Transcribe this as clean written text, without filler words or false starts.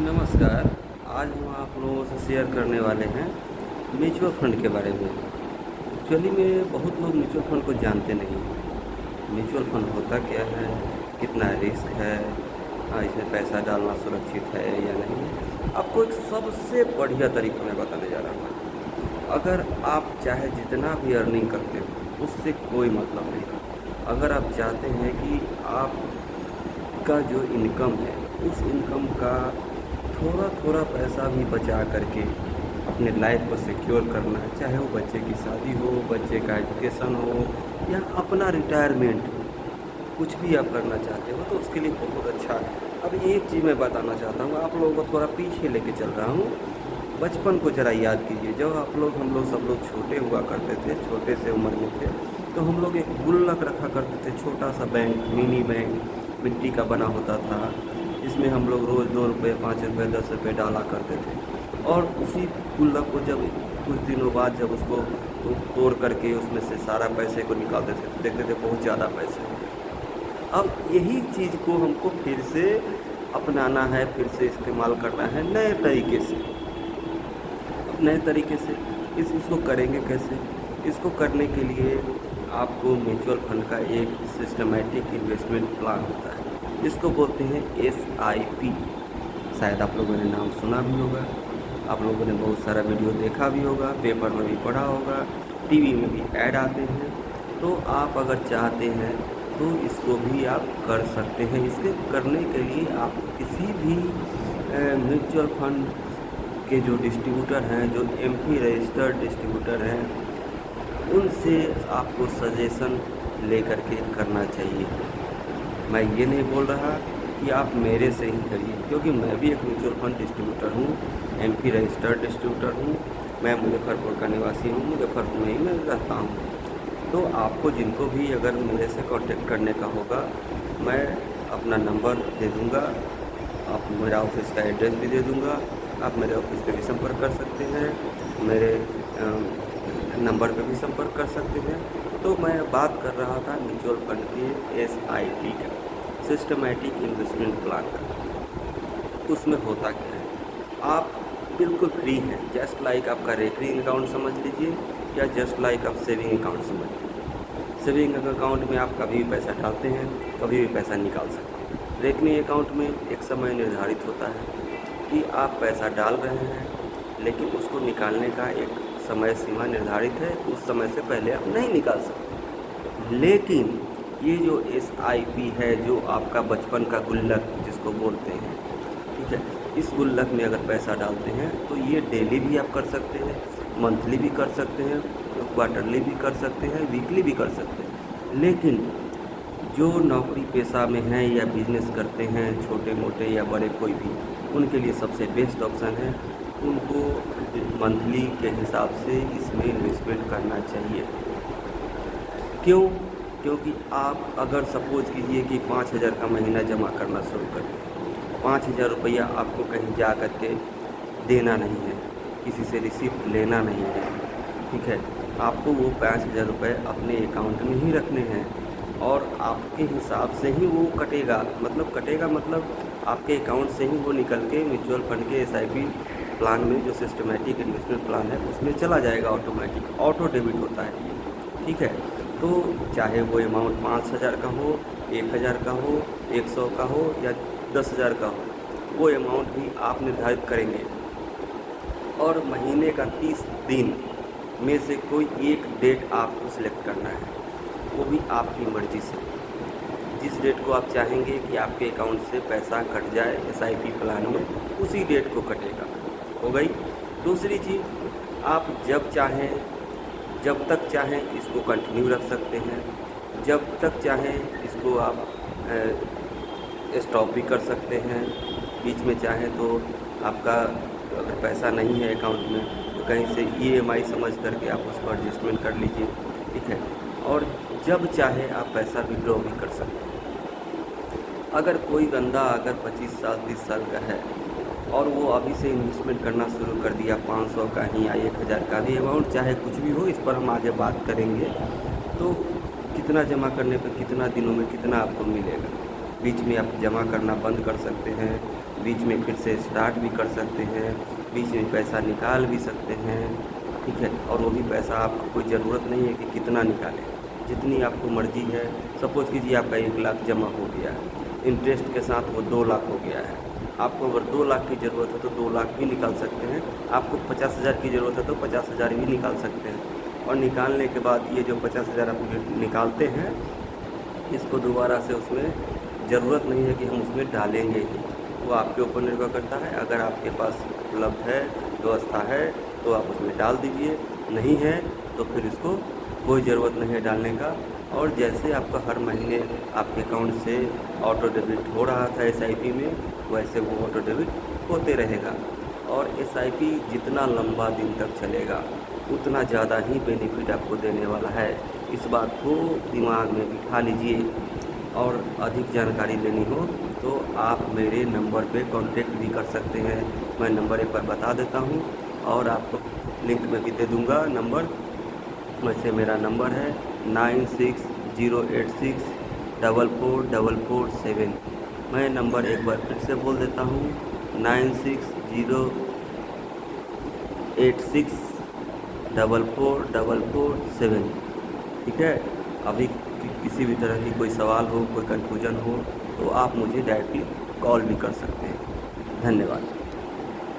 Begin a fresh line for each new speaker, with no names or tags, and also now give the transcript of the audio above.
नमस्कार। आज हम आप लोगों से शेयर करने वाले हैं म्यूचुअल फंड के बारे में। एक्चुअली में बहुत लोग म्यूचुअल फंड को जानते नहीं। म्यूचुअल फंड होता क्या है, कितना रिस्क है, इसमें पैसा डालना सुरक्षित है या नहीं। आपको एक सबसे बढ़िया तरीका मैं बताने जा रहा हूँ। अगर आप चाहे जितना भी अर्निंग करते हो उससे कोई मतलब नहीं। अगर आप चाहते हैं कि आपका जो इनकम है उस इनकम का थोड़ा थोड़ा पैसा भी बचा करके अपने लाइफ को सिक्योर करना है, चाहे वो बच्चे की शादी हो, बच्चे का एजुकेशन हो या अपना रिटायरमेंट, कुछ भी आप करना चाहते हो तो उसके लिए बहुत अच्छा है। अब एक चीज़ मैं बताना चाहता हूँ, आप लोगों को थोड़ा पीछे लेके चल रहा हूँ। बचपन को ज़रा याद कीजिए, जब हम लोग सब लोग छोटे हुआ करते थे, छोटे से उम्र में थे, तो हम लोग एक गुल्लक रखा करते थे, छोटा सा बैंक, मिनी बैंक, मिट्टी का बना होता था। इसमें हम लोग रोज़ 2 रुपये, 5 रुपये, 10 रुपये डाला करते थे। और उसी गुल्लक को जब कुछ दिनों बाद जब उसको तोड़ करके उसमें से सारा पैसे को निकालते थे तो देखते थे बहुत ज़्यादा पैसे। अब यही चीज़ को हमको फिर से अपनाना है, फिर से इस्तेमाल करना है नए तरीके से। अब नए तरीके से इसको करेंगे कैसे? इसको करने के लिए आपको म्यूचुअल फंड का एक सिस्टमेटिक इन्वेस्टमेंट प्लान होता है, जिसको बोलते हैं SIP। शायद आप लोगों ने नाम सुना भी होगा, आप लोगों ने बहुत सारा वीडियो देखा भी होगा, पेपर में भी पढ़ा होगा, टीवी में भी ऐड आते हैं। तो आप अगर चाहते हैं तो इसको भी आप कर सकते हैं। इसके करने के लिए आप किसी भी म्यूचुअल फंड के जो डिस्ट्रीब्यूटर हैं, जो MP रजिस्टर्ड डिस्ट्रीब्यूटर हैं, उनसे आपको सजेशन लेकर के करना चाहिए। मैं ये नहीं बोल रहा कि आप मेरे से ही करिए, क्योंकि मैं भी एक म्यूचुअल फंड डिस्ट्रीब्यूटर हूँ, MP रजिस्टर्ड डिस्ट्रीब्यूटर हूँ। मैं मुजफ्फरपुर का निवासी हूँ, मुजफ्फरपुर में ही मैं रहता हूँ। तो आपको जिनको भी अगर मेरे से कांटेक्ट करने का होगा, मैं अपना नंबर दे दूँगा, आप मेरा ऑफिस का एड्रेस भी दे दूँगा। आप मेरे ऑफिस पे भी संपर्क कर सकते हैं, मेरे नंबर पे भी संपर्क कर सकते हैं। तो मैं बात कर रहा था म्यूचुअल फंड के SIP का, सिस्टमेटिक इन्वेस्टमेंट प्लान का। उसमें होता क्या है, आप बिल्कुल फ्री हैं, जस्ट लाइक आपका रेकरिंग अकाउंट समझ लीजिए या जस्ट लाइक आप सेविंग अकाउंट समझ लीजिए। सेविंग अकाउंट में आप कभी भी पैसा डालते हैं, कभी भी पैसा निकाल सकते हैं। रेकरिंग अकाउंट में एक समय निर्धारित होता है कि आप पैसा डाल रहे हैं, लेकिन उसको निकालने का एक समय सीमा निर्धारित है, उस समय से पहले आप नहीं निकाल सकते। लेकिन ये जो SIP है, जो आपका बचपन का गुल्लक जिसको बोलते हैं, ठीक है, इस गुल्लक में अगर पैसा डालते हैं तो ये डेली भी आप कर सकते हैं, मंथली भी कर सकते हैं, क्वार्टरली भी कर सकते हैं, वीकली भी कर सकते हैं। लेकिन जो नौकरी पेशा में हैं या बिजनेस करते हैं, छोटे मोटे या बड़े कोई भी, उनके लिए सबसे बेस्ट ऑप्शन है, उनको मंथली के हिसाब से इसमें इन्वेस्टमेंट करना चाहिए। क्यों? क्योंकि आप अगर सपोज कीजिए कि 5,000 का महीना जमा करना शुरू कर दें, 5,000 रुपया आपको कहीं जा कर के देना नहीं है, किसी से रिसिप्ट लेना नहीं है, ठीक है, आपको वो 5,000 रुपये अपने अकाउंट में ही रखने हैं और आपके हिसाब से ही वो कटेगा। मतलब आपके अकाउंट से ही वो निकल के म्यूचुअल फंड के SIP प्लान में, जो सिस्टमेटिक इन्वेस्टमेंट प्लान है, उसमें चला जाएगा। ऑटोमेटिक ऑटो डेबिट होता है ये, ठीक है। तो चाहे वो अमाउंट 5,000 का हो, 1,000 का हो, 100 का हो या 10,000 का हो, वो अमाउंट भी आप निर्धारित करेंगे और महीने का 30 दिन में से कोई एक डेट आपको सिलेक्ट करना है, वो भी आपकी मर्ज़ी से। जिस डेट को आप चाहेंगे कि आपके अकाउंट से पैसा कट जाए SIP प्लान में, उसी डेट को कटेगा। हो गई। दूसरी चीज़, आप जब चाहें, जब तक चाहें इसको कंटिन्यू रख सकते हैं, जब तक चाहें इसको आप स्टॉप भी कर सकते हैं। बीच में चाहें तो आपका अगर पैसा नहीं है अकाउंट में तो कहीं से EMI समझ करके आप उसको एडजस्टमेंट कर लीजिए, ठीक है। और जब चाहे आप पैसा विड्रॉ भी कर सकते हैं। अगर कोई बंदा अगर 25 साल 30 साल का है और वो अभी से इन्वेस्टमेंट करना शुरू कर दिया, 500 का ही या 1,000 का भी अमाउंट, चाहे कुछ भी हो, इस पर हम आगे बात करेंगे, तो कितना जमा करने पर कितना दिनों में कितना आपको मिलेगा। बीच में आप जमा करना बंद कर सकते हैं बीच में फिर से स्टार्ट भी कर सकते हैं, बीच में पैसा निकाल भी सकते हैं, ठीक है। और वो भी पैसा आपको कोई ज़रूरत नहीं है कि कितना निकालें, जितनी आपको मर्ज़ी है। सपोज़ कीजिए आपका 1 लाख जमा हो गया है, इंटरेस्ट के साथ वो 2 लाख हो गया है। आपको अगर 2 लाख की ज़रूरत है तो 2 लाख भी निकाल सकते हैं, आपको 50,000 की ज़रूरत है तो 50,000 भी निकाल सकते हैं। और निकालने के बाद ये जो 50,000 आप निकालते हैं, इसको दोबारा से उसमें ज़रूरत नहीं है कि हम उसमें डालेंगे ही, वो आपके ऊपर निर्भर करता है। अगर आपके पास उपलब्ध है, व्यवस्था है, तो आप उसमें डाल दीजिए, नहीं है तो फिर इसको कोई ज़रूरत नहीं है डालने का। और जैसे आपका हर महीने आपके अकाउंट से ऑटो डेबिट हो रहा था एसआईपी में, वैसे वो ऑटो डेबिट होते रहेगा। और एसआईपी जितना लंबा दिन तक चलेगा उतना ज़्यादा ही बेनिफिट आपको देने वाला है, इस बात को दिमाग में बिठा लीजिए। और अधिक जानकारी लेनी हो तो आप मेरे नंबर पे कांटेक्ट भी कर सकते हैं। मैं नंबर एक बार बता देता हूँ और आपको लिंक में भी दे दूँगा नंबर। वैसे मेरा नंबर है 9608644447। मैं नंबर एक बार फिर से बोल देता हूँ, 9608644447। ठीक है। अभी किसी भी तरह की कोई सवाल हो, कोई कन्फ्यूजन हो तो आप मुझे डायरेक्टली कॉल भी कर सकते हैं। धन्यवाद।